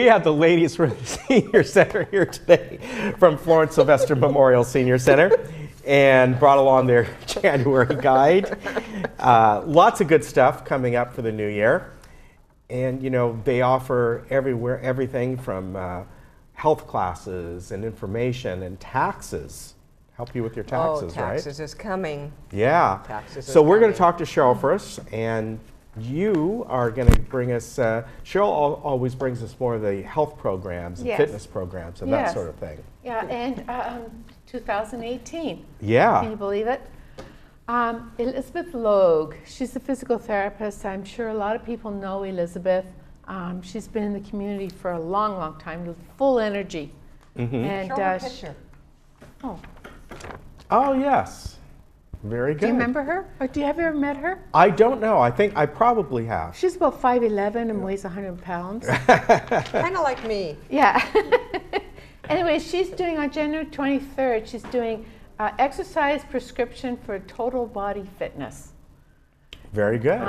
have the ladies from the Senior Center here today from Florence Sylvester Memorial Senior Center, and brought along their January guide. Lots of good stuff coming up for the new year. And you know, they offer everything from health classes and information and taxes. Help you with your taxes, right? Taxes is coming. Yeah. Taxes So is we're going to coming. talk to Cheryl first, and you are going to bring us, Cheryl always brings us more of the health programs and Yes. fitness programs and that Yes. sort of thing. Yeah, and 2018. Yeah. Can you believe it? Elizabeth Logue, she's a physical therapist. I'm sure a lot of people know Elizabeth. She's been in the community for a long, long time, with full energy. And Show her a picture. Oh, yes. Very good. Do you remember her? Or have you ever met her? I don't know. I think I probably have. She's about 5'11" and weighs 100 pounds. Kind of like me. Yeah. Anyway, she's doing on January 23rd, she's doing exercise prescription for total body fitness. Very good.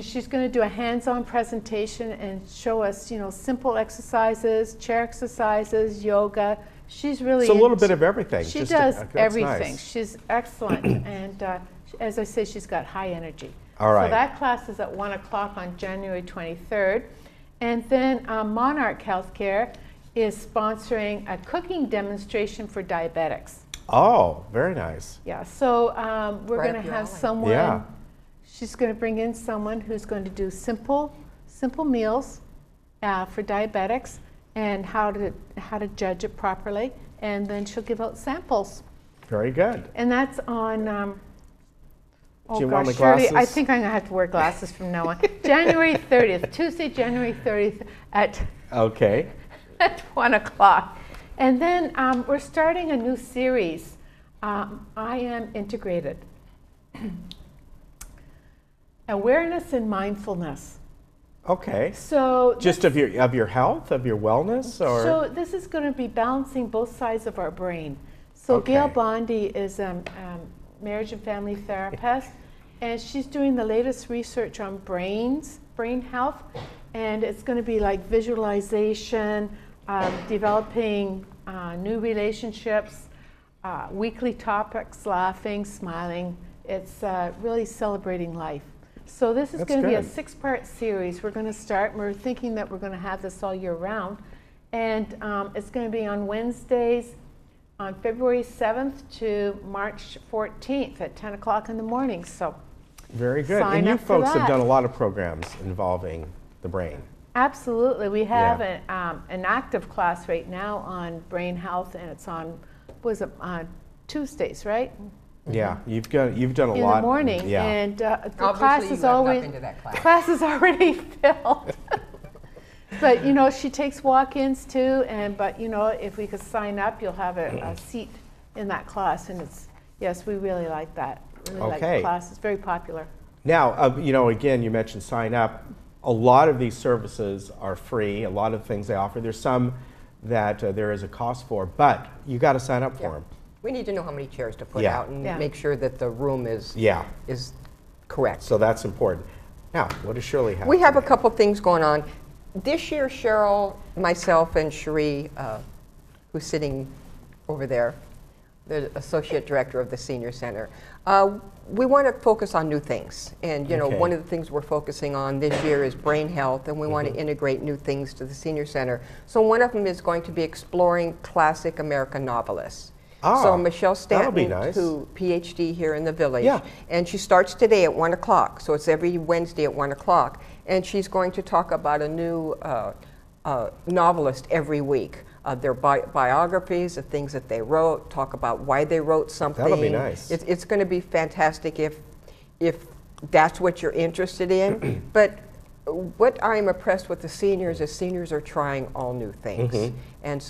She's going to do a hands-on presentation and show us, you know, simple exercises, chair exercises, yoga. She's really It's a little bit of everything. She Just does that's everything. nice. She's excellent, and as I say, she's got high energy. All right. So that class is at 1 o'clock on January 23rd, and then Monarch Healthcare is sponsoring a cooking demonstration for diabetics. Oh, very nice. Yeah. So we're Right going up to your have alley. someone. Yeah. She's going to bring in someone who's going to do simple meals for diabetics and how to judge it properly, and then she'll give out samples. Very good. And that's on. Do you want my Shirley, I glasses? think I'm going to have to wear glasses from now on. January 30th, Tuesday, January 30th at Okay. 1 o'clock. And then we're starting a new series, I Am Integrated. Awareness and mindfulness. Okay. So Just of your health, of your wellness, or So this is going to be balancing both sides of our brain. So Okay. Gail Bondi is a marriage and family therapist, and she's doing the latest research on brain health, and it's going to be like visualization, developing new relationships, weekly topics, laughing, smiling. It's really celebrating life. So this is That's going to be a good. 6-part series. We're going to start, and we're thinking that we're going to have this all year round. And it's going to be on Wednesdays on February 7th to March 14th at 10 o'clock in the morning. So very good. Sign And you up for folks have that. done a lot of programs involving the brain. absolutely. We have Yeah. an active class right now on brain health, and it's on, on Tuesdays, right? Yeah, you've done a In lot. the morning. Yeah. And the Obviously, class you is have always, nothing to that class. class is already filled. But you know, she takes walk-ins too, but you know, if we could sign up, you'll have a seat in that class, and yes, we really like that. Really like Okay. the class. It's very popular. Now, you know, again, you mentioned sign up. A lot of these services are free. A lot of things they offer. There's some that there is a cost for, but you got to sign up for Yeah. them. We need to know how many chairs to put Yeah. out and Yeah. make sure that the room is Yeah. correct. So that's important. Now, what does Shirley have? We have a today? couple things going on. This year, Cheryl, myself, and Cherie, who's sitting over there, the Associate Director of the Senior Center, we want to focus on new things. And, you know, Okay. one of the things we're focusing on this year is brain health, and we want to integrate new things to the Senior Center. So one of them is going to be exploring classic American novelists. Ah, So Michelle that'll be Stanton, nice. who PhD here in the village, Yeah. and she starts today at 1 o'clock. So it's every Wednesday at 1 o'clock. And she's going to talk about a new novelist every week. Their biographies, the things that they wrote, talk about why they wrote something. That'll be nice. It's going to be fantastic if that's what you're interested in. But what I'm impressed with the seniors is seniors are trying all new things. And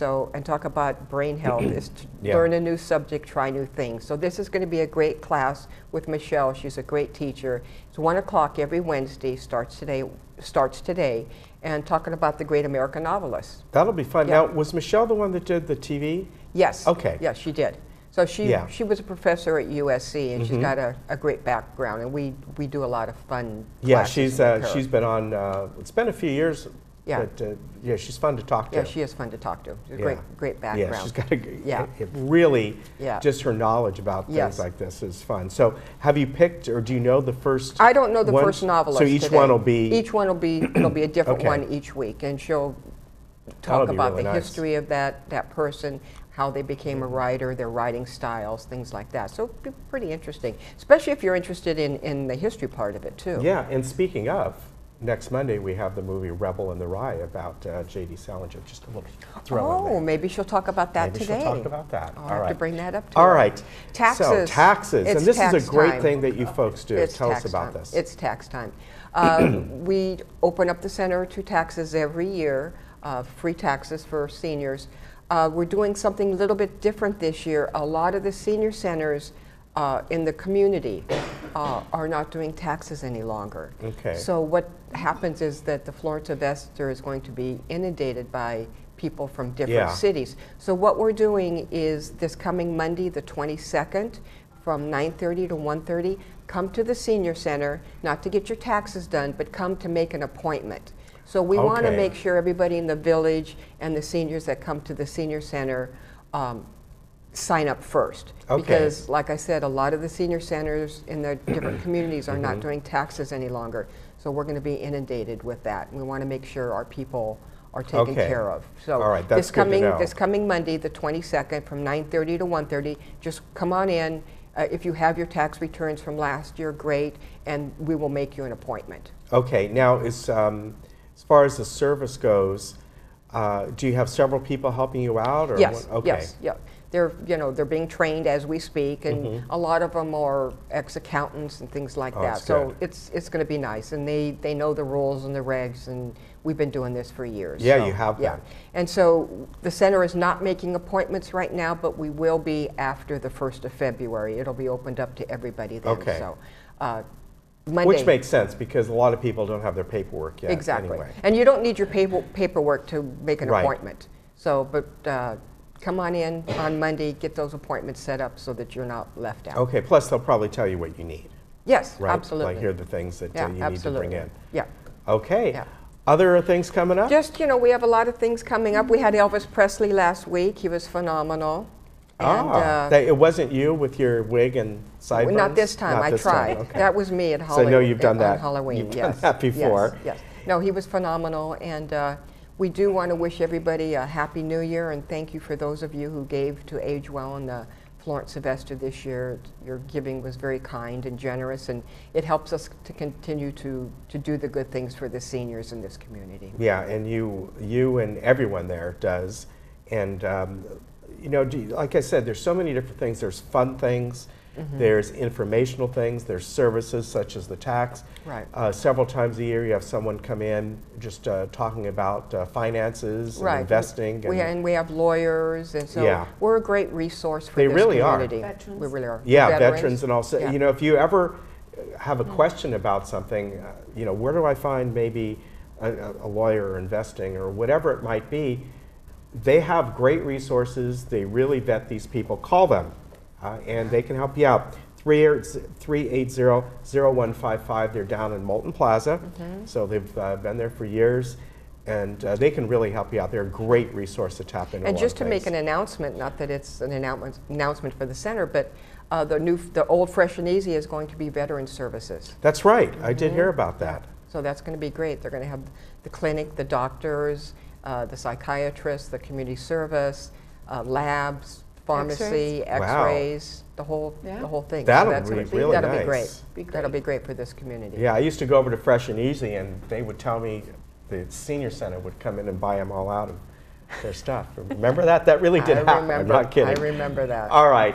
talk about brain health is to Yeah. learn a new subject, try new things. So this is going to be a great class with Michelle. She's a great teacher. It's 1 o'clock every Wednesday, starts today, and talking about the great American novelists. That'll be fun. Yeah. Now, was Michelle the one that did the TV? Yes. Okay. Yes, she did. So she Yeah. she was a professor at USC, and she's got a great background, and we do a lot of fun Yeah, classes with her. she's been on. It's been a few years Yeah. But yeah, she's fun to talk to. Yeah, she is fun to talk to. She's a Yeah. great background. Yeah, she's got a Yeah. it really Yeah. just her knowledge about things Yes. like this is fun. So have you picked, or do you know the first? I don't know the ones? first novelist. So each today. one will be Each one will be it'll be a different Okay. one each week, and she'll That'll talk be about really the nice. history of that person, how they became a writer, their writing styles, things like that. So it'll be pretty interesting, especially if you're interested in the history part of it too. Yeah, and speaking of, next Monday we have the movie Rebel in the Rye about J.D. Salinger. Just a little throw in there. Oh, maybe she'll talk about that Maybe today. she'll talk about that. I'll All have right. to bring that up to All her. right. Taxes. So taxes, It's and this is tax a great time. thing that you folks do. It's Tell us tax about time. this. It's tax time. We open up the center to taxes every year, free taxes for seniors. We're doing something a little bit different this year. A lot of the senior centers in the community are not doing taxes any longer. Okay. So what happens is that the Florence Sylvester is going to be inundated by people from different Yeah. cities. So what we're doing is this coming Monday, the 22nd, from 9:30 to 1:30, come to the senior center, not to get your taxes done, but come to make an appointment. So we want to Okay. make sure everybody in the village and the seniors that come to the senior center sign up first. Okay. Because, like I said, a lot of the senior centers in the different communities are not doing taxes any longer. So we're going to be inundated with that. We want to make sure our people are taken Okay. care of. So All right, that's good to know. this coming Monday, the 22nd, from 9:30 to 1:30, just come on in. If you have your tax returns from last year, great, and we will make you an appointment. Okay, now as far as the service goes, do you have several people helping you out? Or Yes, Okay. yes, yeah. They're being trained as we speak, and a lot of them are ex-accountants and things like Oh, that. that's So good. it's going to be nice, and they know the rules and the regs, and we've been doing this for years. Yeah, so, you have yeah. been. And so the center is not making appointments right now, but we will be after the 1st of February. It'll be opened up to everybody then. Okay. So Monday. Which makes sense because a lot of people don't have their paperwork yet. Exactly. Anyway. And you don't need your paperwork to make an Right. appointment. So, but come on in on Monday, get those appointments set up so that you're not left out. Okay, plus they'll probably tell you what you need, Yes, right? absolutely. Like here are the things that Yeah, you need absolutely. to bring in. Yeah. Okay. Yeah. Other things coming up? Just, we have a lot of things coming up. We had Elvis Presley last week. He was phenomenal. And, it wasn't you with your wig and sideburns? not this time. Not I this tried. Okay. That was me at So I Halloween. know you've done that. On Halloween, You've yes. done that before. Yes, yes. No, he was phenomenal, and we do want to wish everybody a happy New Year, and thank you for those of you who gave to Age Well and the Florence Sylvester this year. Your giving was very kind and generous, and it helps us to continue to do the good things for the seniors in this community. Yeah, and you and everyone there does. And, like I said, there's so many different things. There's fun things. There's informational things. There's services such as the tax. Right. Several times a year you have someone come in just talking about finances and Right. investing. And we have lawyers, and so Yeah. we're a great resource for They this really are. community. Veterans. We really are. Yeah, veterans and also, Yeah. if you ever have a question about something, where do I find maybe a lawyer or investing or whatever it might be, they have great resources. They really vet these people. Call them, and they can help you out. 380-0155. They're down in Molten Plaza, so they've been there for years. And they can really help you out. They're a great resource to tap into. And a lot just of to make things. an announcement, not that it's an announcement for the center, but the old Fresh and Easy is going to be veteran services. That's right. I did hear about that. So that's going to be great. They're going to have the clinic, the doctors, the psychiatrists, the community service, labs, pharmacy, X-rays. Wow. X-rays, the whole thing. That'll that's be gonna really that'll be nice. great. Be great. That'll be great for this community. Yeah, I used to go over to Fresh and Easy, and they would tell me the senior center would come in and buy them all out of their stuff. Remember that? That really did happen. I'm not kidding. I remember that. All right.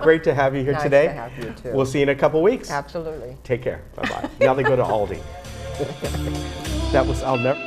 Great to have you here Nice today. to have you too. We'll see you in a couple weeks. Absolutely. Take care. Bye-bye. Now they go to Aldi. That was, I'll never.